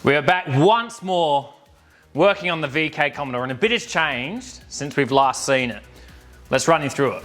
We are back once more working on the VK Commodore, and a bit has changed since we've last seen it. Let's run you through it.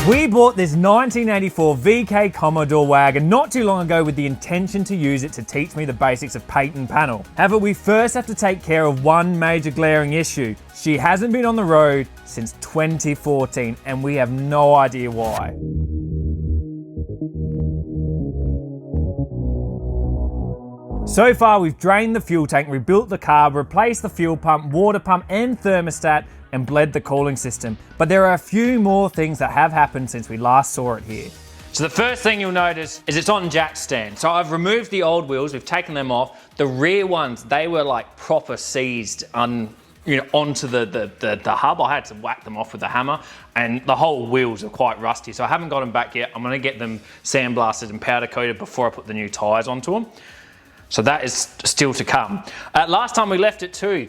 We bought this 1984 VK Commodore wagon not too long ago with the intention to use it to teach me the basics of paint and panel. However, we first have to take care of one major glaring issue. She hasn't been on the road since 2014 and we have no idea why. So far, we've drained the fuel tank, rebuilt the carb, replaced the fuel pump, water pump and thermostat, and bled the cooling system. But there are a few more things that have happened since we last saw it here. So the first thing you'll notice is it's on jack stand. So I've removed the old wheels, we've taken them off. The rear ones, they were like proper seized onto the hub. I had to whack them off with a hammer, and the whole wheels are quite rusty. So I haven't got them back yet. I'm gonna get them sandblasted and powder coated before I put the new tires onto them. So that is still to come. Last time we left it too,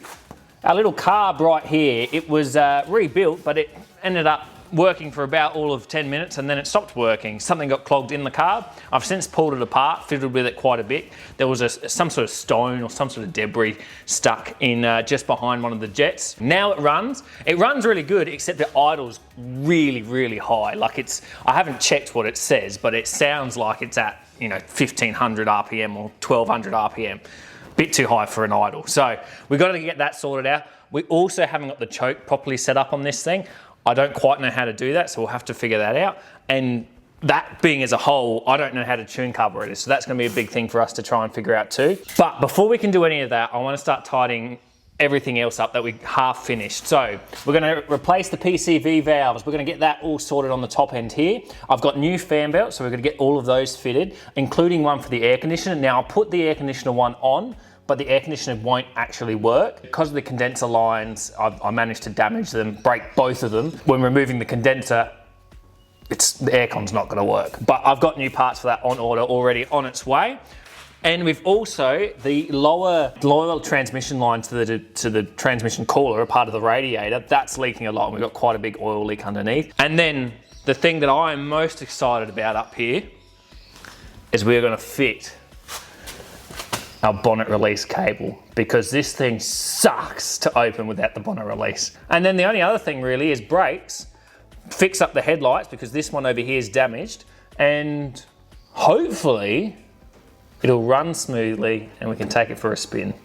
our little carb right here, it was rebuilt, but it ended up working for about all of 10 minutes and then it stopped working. Something got clogged in the carb. I've since pulled it apart, fiddled with it quite a bit. There was some sort of stone or some sort of debris stuck in just behind one of the jets. Now it runs really good, except it idles really, really high. Like I haven't checked what it says, but it sounds like it's at 1500 RPM or 1200 RPM. Bit too high for an idle. So we've got to get that sorted out. We also haven't got the choke properly set up on this thing. I don't quite know how to do that, so we'll have to figure that out. And that being as a whole, I don't know how to tune carburetors, so that's going to be a big thing for us to try and figure out too. But before we can do any of that, I want to start tidying everything else up that we half finished. So we're going to replace the PCV valves. We're going to get that all sorted on the top end here. I've got new fan belts, so we're going to get all of those fitted, including one for the air conditioner. Now I'll put the air conditioner one on, but the air conditioner won't actually work. Because of the condenser lines, I managed to damage them, break both of them. When removing the condenser, the aircon's not gonna work. But I've got new parts for that on order already on its way. And we've also, the lower transmission line to the transmission cooler, a part of the radiator, that's leaking a lot. And we've got quite a big oil leak underneath. And then the thing that I am most excited about up here is we're gonna fit our bonnet release cable, because this thing sucks to open without the bonnet release. And then the only other thing really is brakes, fix up the headlights because this one over here is damaged, and hopefully it'll run smoothly and we can take it for a spin.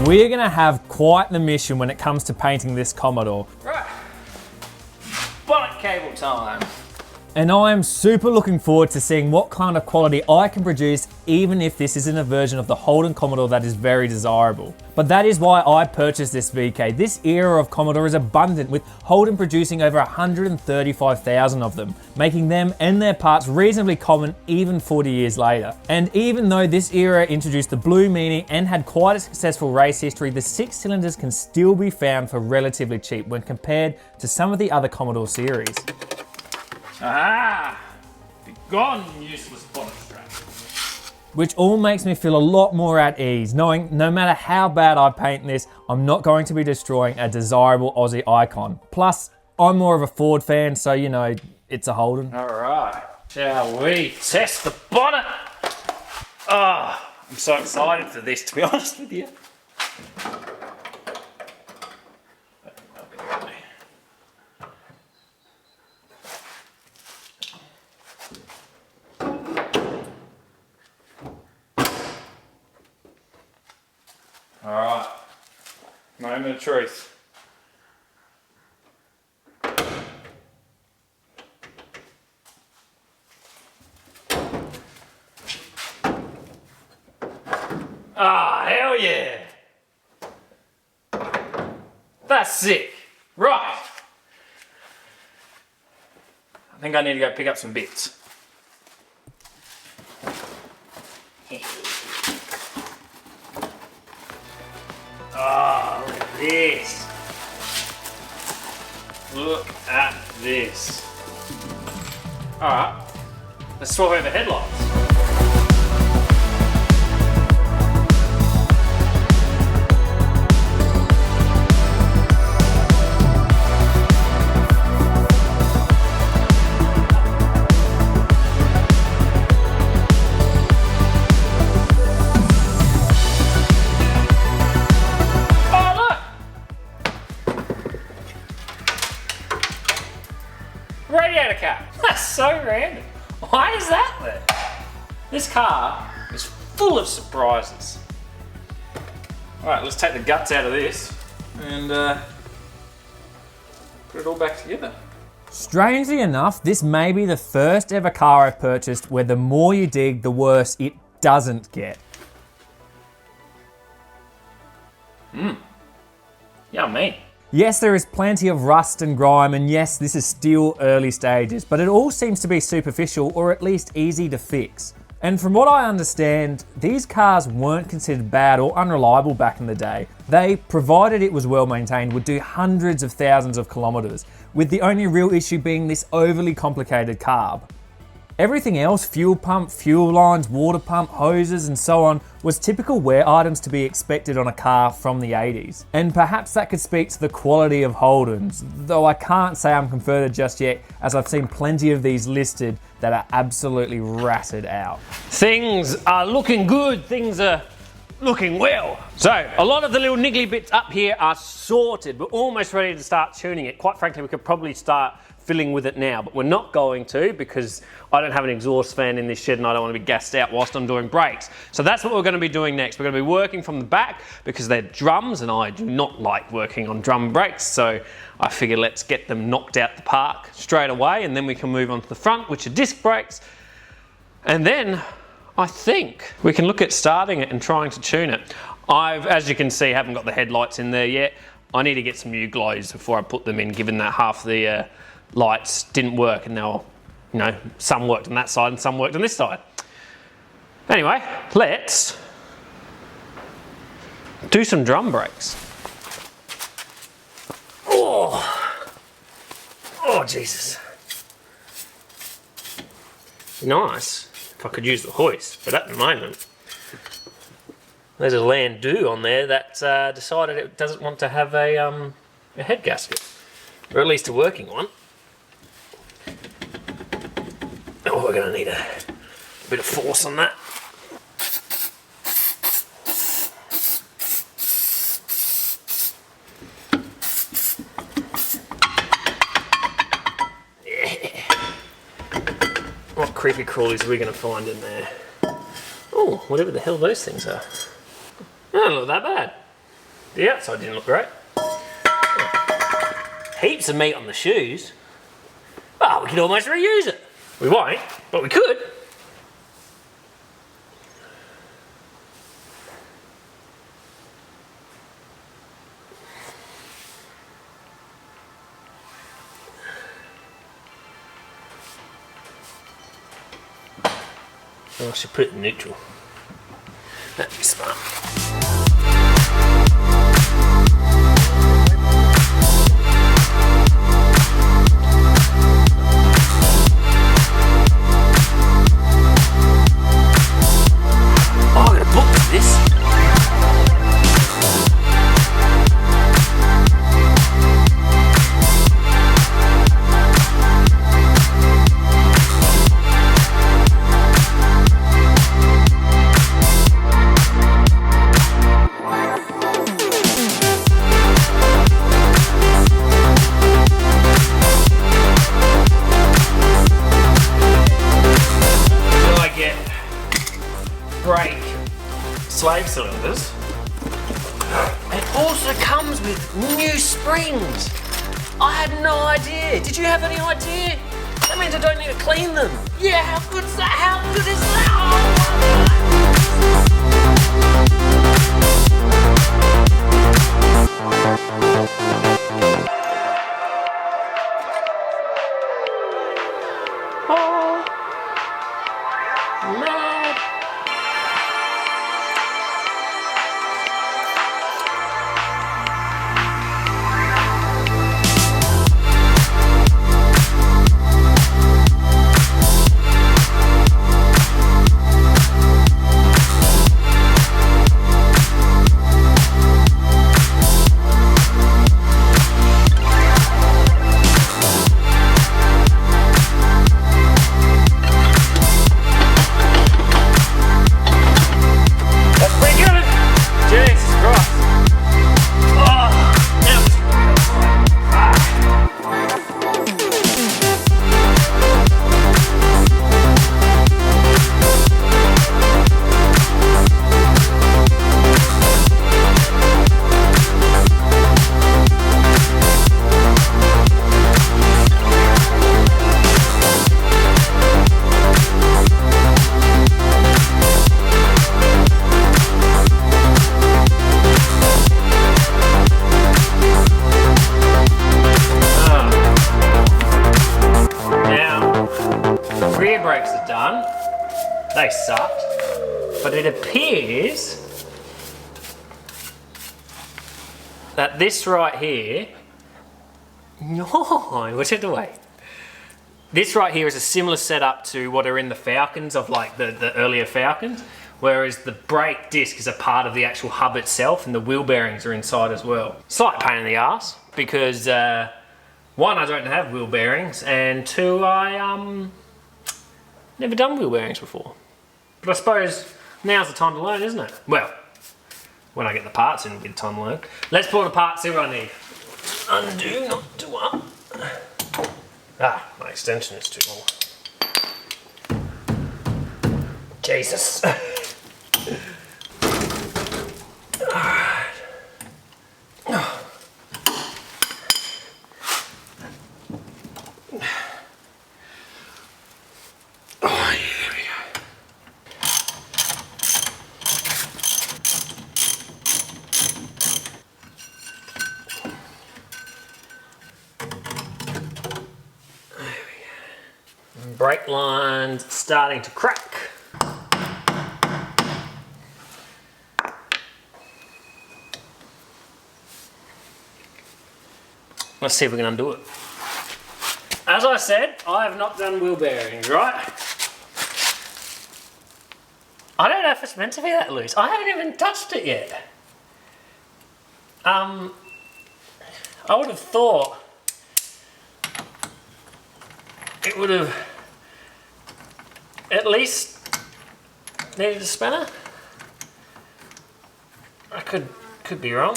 We're gonna have quite the mission when it comes to painting this Commodore. Right, bonnet cable time. And I am super looking forward to seeing what kind of quality I can produce, even if this isn't a version of the Holden Commodore that is very desirable. But that is why I purchased this VK. This era of Commodore is abundant, with Holden producing over 135,000 of them, making them and their parts reasonably common even 40 years later. And even though this era introduced the Blue Meanie and had quite a successful race history, the 6 cylinders can still be found for relatively cheap when compared to some of the other Commodore series. Ah, be gone, useless bonnet strap. Which all makes me feel a lot more at ease, knowing no matter how bad I paint this, I'm not going to be destroying a desirable Aussie icon. Plus, I'm more of a Ford fan, so it's a Holden. All right, shall we test the bonnet? Oh, I'm so excited for this, to be honest with you. All right, moment of truth. Ah, hell yeah. That's sick. Right. I think I need to go pick up some bits. Oh, look at this. Look at this. Alright, let's swap over headlights. Radiator cap. That's so random. Why is that there? This car is full of surprises. Alright, let's take the guts out of this and put it all back together. Strangely enough, this may be the first ever car I've purchased where the more you dig, the worse it doesn't get. Yummy. Yes, there is plenty of rust and grime, and yes, this is still early stages, but it all seems to be superficial or at least easy to fix. And from what I understand, these cars weren't considered bad or unreliable back in the day. They, provided it was well maintained, would do hundreds of thousands of kilometers, with the only real issue being this overly complicated carb. Everything else, fuel pump, fuel lines, water pump, hoses and so on, was typical wear items to be expected on a car from the 80s. And perhaps that could speak to the quality of Holdens, though I can't say I'm converted just yet, as I've seen plenty of these listed that are absolutely ratted out. Things are looking good, things are looking well. So, a lot of the little niggly bits up here are sorted. We're almost ready to start tuning it. Quite frankly, we could probably start filling with it now, but we're not going to because I don't have an exhaust fan in this shed and I don't want to be gassed out whilst I'm doing brakes. So that's what we're going to be doing next. We're going to be working from the back because they're drums and I do not like working on drum brakes. So I figure let's get them knocked out the park straight away and then we can move on to the front, which are disc brakes. And then I think we can look at starting it and trying to tune it. As you can see, haven't got the headlights in there yet. I need to get some new glows before I put them in, given that half the lights didn't work and now, you know, some worked on that side and some worked on this side. Anyway, let's do some drum brakes. Oh, Jesus. Nice if I could use the hoist, but at the moment, there's a Landau on there that decided it doesn't want to have a head gasket, or at least a working one. Oh, we're going to need a bit of force on that. Yeah. What creepy crawlies are we going to find in there? Oh, whatever the hell those things are. Oh, don't look that bad. The outside didn't look great. Heaps of meat on the shoes. Oh, we could almost reuse it. We won't, but we could. I should put it in neutral. That'd be smart. Slave cylinders. It also comes with new springs. I had no idea. Did you have any idea? That means I don't need to clean them. Yeah, how good is that? How good is that? Oh, mad. Brakes are done. They sucked. But it appears that this right here, no, which is the way. This right here is a similar setup to what are in the Falcons of like the earlier Falcons, whereas the brake disc is a part of the actual hub itself and the wheel bearings are inside as well. Slight pain in the ass because one, I don't have wheel bearings, and two, I never done wheel bearings before. But I suppose now's the time to learn, isn't it? Well, when I get the parts in, it'll be the time to learn. Let's pull it apart, see what I need. Undo, not do up. Ah, my extension is too long. Jesus. Alright. Brake lines starting to crack. Let's see if we can undo it. As I said, I have not done wheel bearings, right? I don't know if it's meant to be that loose. I haven't even touched it yet. I would have thought it would have at least needed a spanner. I could be wrong.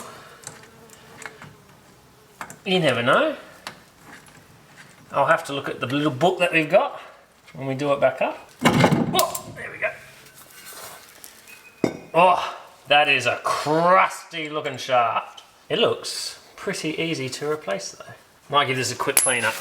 You never know. I'll have to look at the little book that we've got when we do it back up. Oh, there we go. Oh, that is a crusty looking shaft. It looks pretty easy to replace though. Might give this a quick clean up.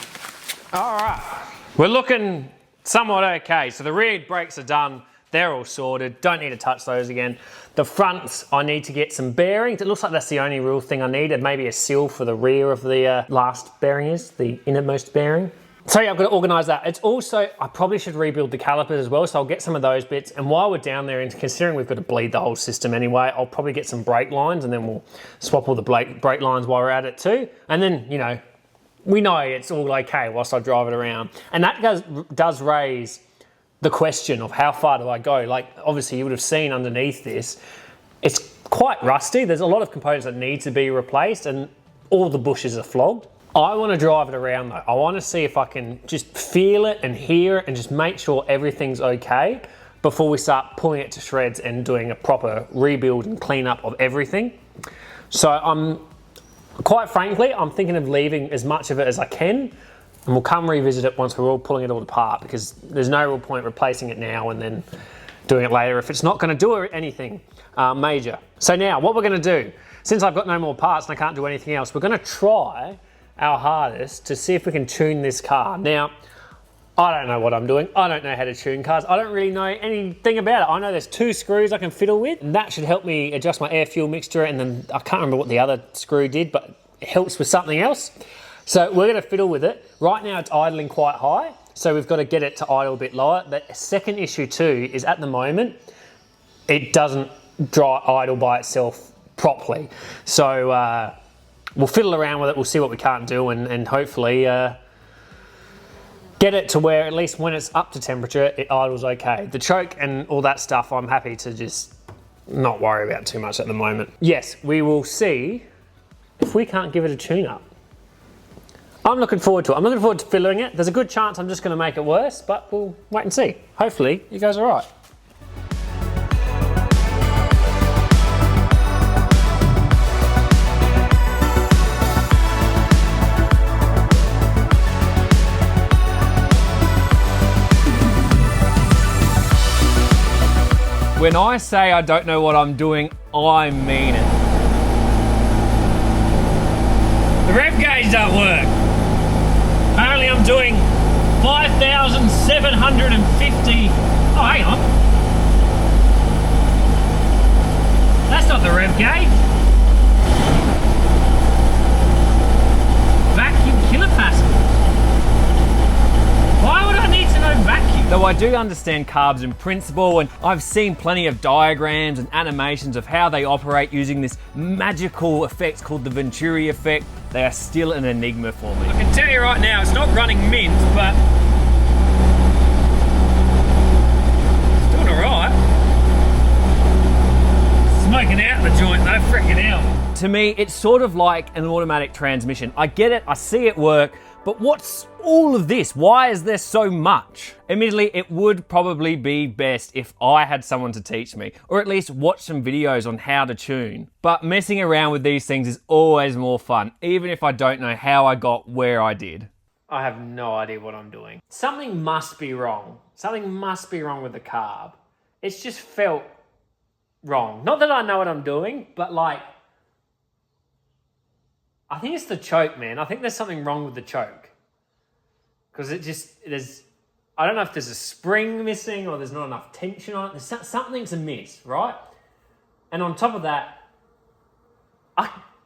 All right. We're looking somewhat okay. So the rear brakes are done. They're all sorted. Don't need to touch those again. The fronts, I need to get some bearings. It looks like that's the only real thing I need. And maybe a seal for the rear of the last bearing is, the innermost bearing. So yeah, I've got to organise that. It's also, I probably should rebuild the calipers as well. So I'll get some of those bits. And while we're down there, and considering we've got to bleed the whole system anyway, I'll probably get some brake lines and then we'll swap all the brake lines while we're at it too. And then, you know, we know it's all okay whilst I drive it around. And that does raise the question of how far do I go? Like, obviously you would have seen underneath this, it's quite rusty. There's a lot of components that need to be replaced and all the bushes are flogged. I want to drive it around though. I want to see if I can just feel it and hear it and just make sure everything's okay before we start pulling it to shreds and doing a proper rebuild and clean up of everything. So quite frankly, I'm thinking of leaving as much of it as I can. And we'll come revisit it once we're all pulling it all apart because there's no real point replacing it now and then doing it later if it's not going to do anything major. So now what we're going to do, since I've got no more parts and I can't do anything else, we're going to try our hardest to see if we can tune this car. Now, I don't know what I'm doing. I don't know how to tune cars. I don't really know anything about it. I know there's 2 screws I can fiddle with and that should help me adjust my air fuel mixture, and then I can't remember what the other screw did, but it helps with something else. So we're going to fiddle with it. Right now it's idling quite high. so we've got to get it to idle a bit lower. The second issue too is at the moment, it doesn't idle by itself properly. So we'll fiddle around with it, we'll see what we can't do, and hopefully get it to where at least when it's up to temperature, it idles okay. The choke and all that stuff, I'm happy to just not worry about too much at the moment. Yes, we will see if we can't give it a tune-up. I'm looking forward to it. I'm looking forward to fiddling it. There's a good chance I'm just going to make it worse, but we'll wait and see. Hopefully, it goes all right. When I say I don't know what I'm doing, I mean it. The rev gauge don't work. Apparently I'm doing 5,750. Oh, hang on. That's not the rev gauge. Vacuum kilopascals. Why would I need to know vacuum? Though I do understand carbs in principle, and I've seen plenty of diagrams and animations of how they operate using this magical effect called the Venturi effect, they are still an enigma for me. I can tell you right now, it's not running mint, but it's doing all right. Smoking out the joint though, frickin' hell. To me, it's sort of like an automatic transmission. I get it, I see it work, but what's all of this? Why is there so much? Admittedly, it would probably be best if I had someone to teach me, or at least watch some videos on how to tune. But messing around with these things is always more fun, even if I don't know how I got where I did. I have no idea what I'm doing. Something must be wrong. Something must be wrong with the carb. It's just felt wrong. Not that I know what I'm doing, but like, I think it's the choke, man. I think there's something wrong with the choke. Because I don't know if there's a spring missing or there's not enough tension on it. Something's amiss, right? And on top of that,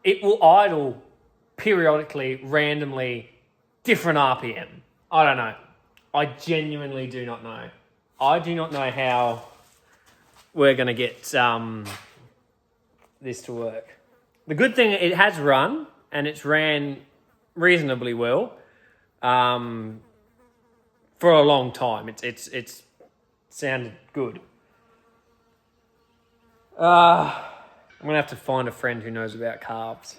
it will idle periodically, randomly, different RPM. I don't know. I genuinely do not know. I do not know how we're going to get this to work. The good thing, it has run, and it's ran reasonably well for a long time. It's sounded good. I'm gonna have to find a friend who knows about carbs.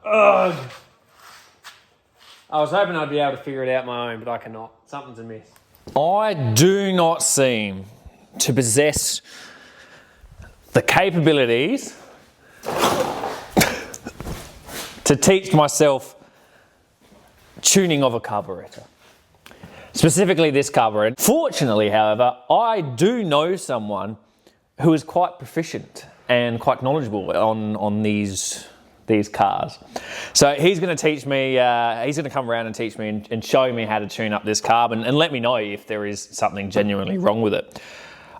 I was hoping I'd be able to figure it out my own, but I cannot. Something's amiss. I do not seem to possess the capabilities to teach myself tuning of a carburetor. Specifically this carburetor. Fortunately, however, I do know someone who is quite proficient and quite knowledgeable on these cars. So he's going to teach me, he's going to come around and teach me and show me how to tune up this carb and let me know if there is something genuinely wrong with it.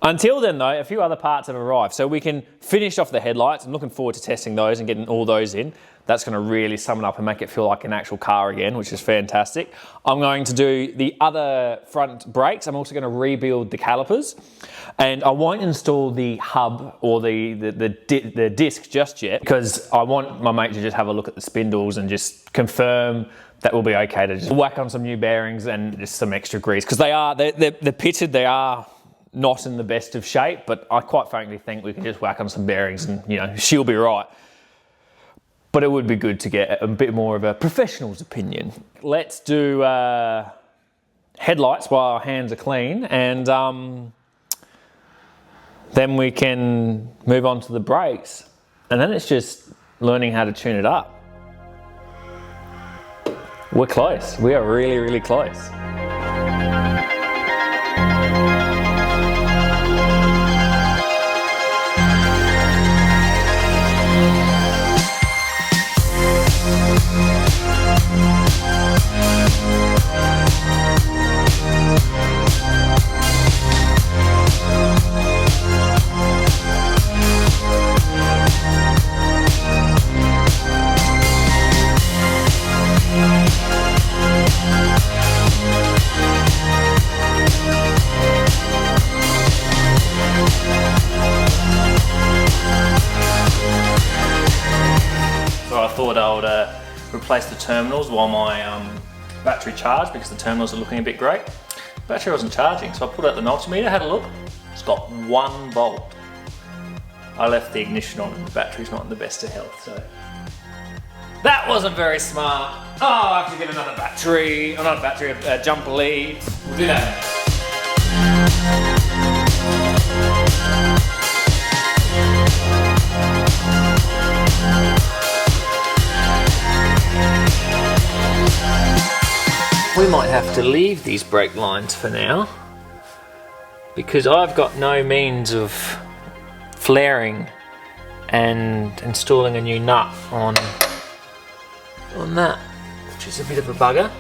Until then though, a few other parts have arrived. So we can finish off the headlights. I'm looking forward to testing those and getting all those in. That's going to really sum it up and make it feel like an actual car again, which is fantastic. I'm going to do the other front brakes. I'm also going to rebuild the calipers. And I won't install the hub or the disc just yet, because I want my mate to just have a look at the spindles and just confirm that will be okay to just whack on some new bearings and just some extra grease. Because they're pitted, they are not in the best of shape, but I quite frankly think we can just whack on some bearings and, you know, she'll be right. But it would be good to get a bit more of a professional's opinion. Let's do headlights while our hands are clean, and then we can move on to the brakes. And then it's just learning how to tune it up. We're close. We are really, really close. thought I would replace the terminals while my battery charged, because the terminals are looking a bit great. Battery wasn't charging, so I pulled out the multimeter, had a look. It's got 1 volt. I left the ignition on and the battery's not in the best of health, so. That wasn't very smart. Oh, I have to get another battery, a jumper lead. We'll do that. We might have to leave these brake lines for now, because I've got no means of flaring and installing a new nut on that, which is a bit of a bugger.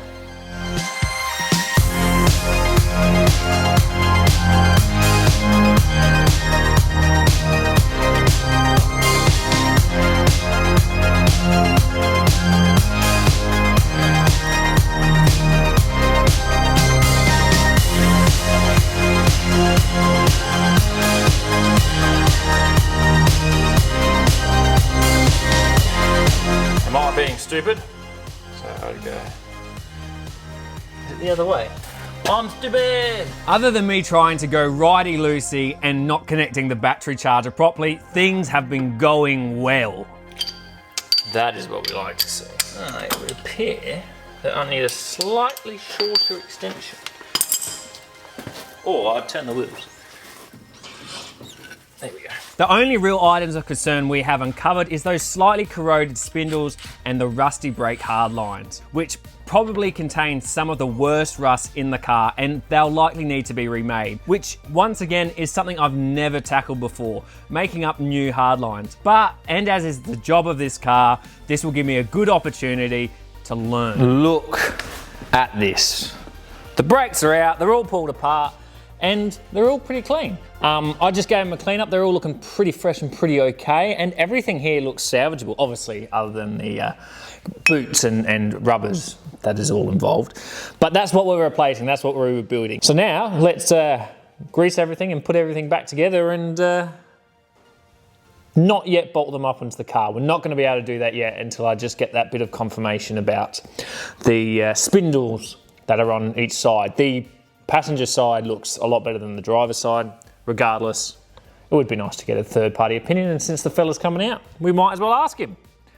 Am I being stupid? So I'd go. Is it the other way? I'm stupid! Other than me trying to go righty-loosey and not connecting the battery charger properly, things have been going well. That is what we like to see. It would appear that I need a slightly shorter extension. Or I'd turn the wheels. There we go. The only real items of concern we have uncovered is those slightly corroded spindles and the rusty brake hard lines, which probably contain some of the worst rust in the car, and they'll likely need to be remade, which once again is something I've never tackled before, making up new hard lines. But, and as is the job of this car, this will give me a good opportunity to learn. Look at this. The brakes are out, they're all pulled apart, and they're all pretty clean. I just gave them a clean up. They're all looking pretty fresh and pretty okay, and everything here looks salvageable, obviously, other than the boots and rubbers. That is all involved. But that's what we're replacing, that's what we're rebuilding. So now, let's grease everything and put everything back together and not yet bolt them up into the car. We're not gonna be able to do that yet until I just get that bit of confirmation about the spindles that are on each side. The passenger side looks a lot better than the driver's side. Regardless, it would be nice to get a third-party opinion, and since the fella's coming out, we might as well ask him.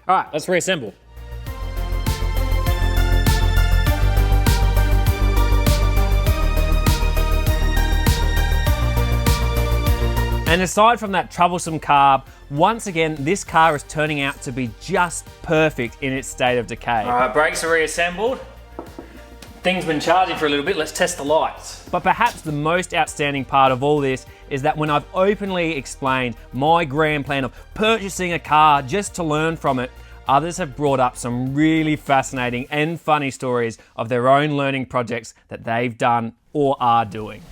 All right, let's reassemble. And aside from that troublesome carb, once again, this car is turning out to be just perfect in its state of decay. All right, brakes are reassembled. Thing's been charging for a little bit, let's test the lights. But perhaps the most outstanding part of all this is that when I've openly explained my grand plan of purchasing a car just to learn from it, others have brought up some really fascinating and funny stories of their own learning projects that they've done or are doing.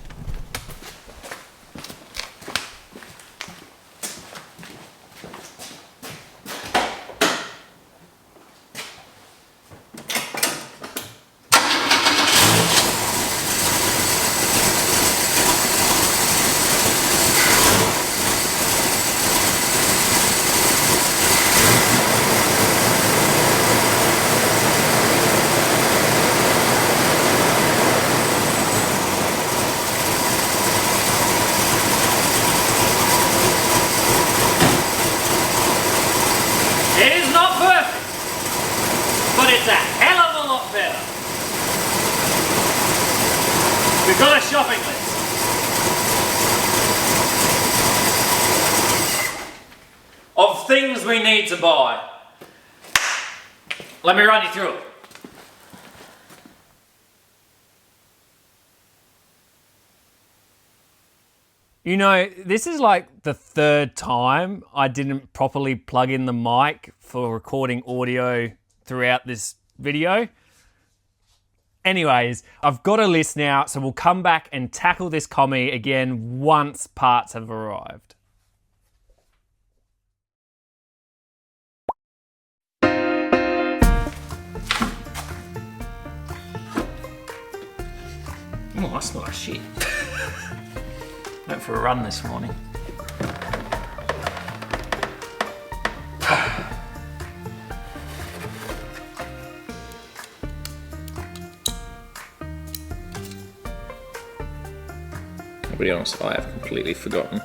We've got a shopping list. Of things we need to buy. Let me run you through it. You know, this is like the third time I didn't properly plug in the mic for recording audio throughout this video. Anyways, I've got a list now, so we'll come back and tackle this commie again once parts have arrived. Oh, I smell like shit. Went for a run this morning. I'll be honest, I have completely forgotten.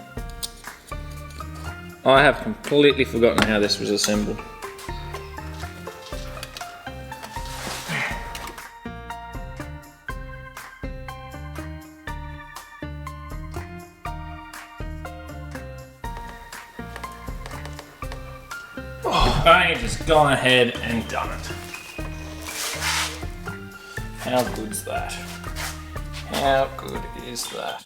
I have completely forgotten how this was assembled. I just gone ahead and done it. How good's that? How good is that?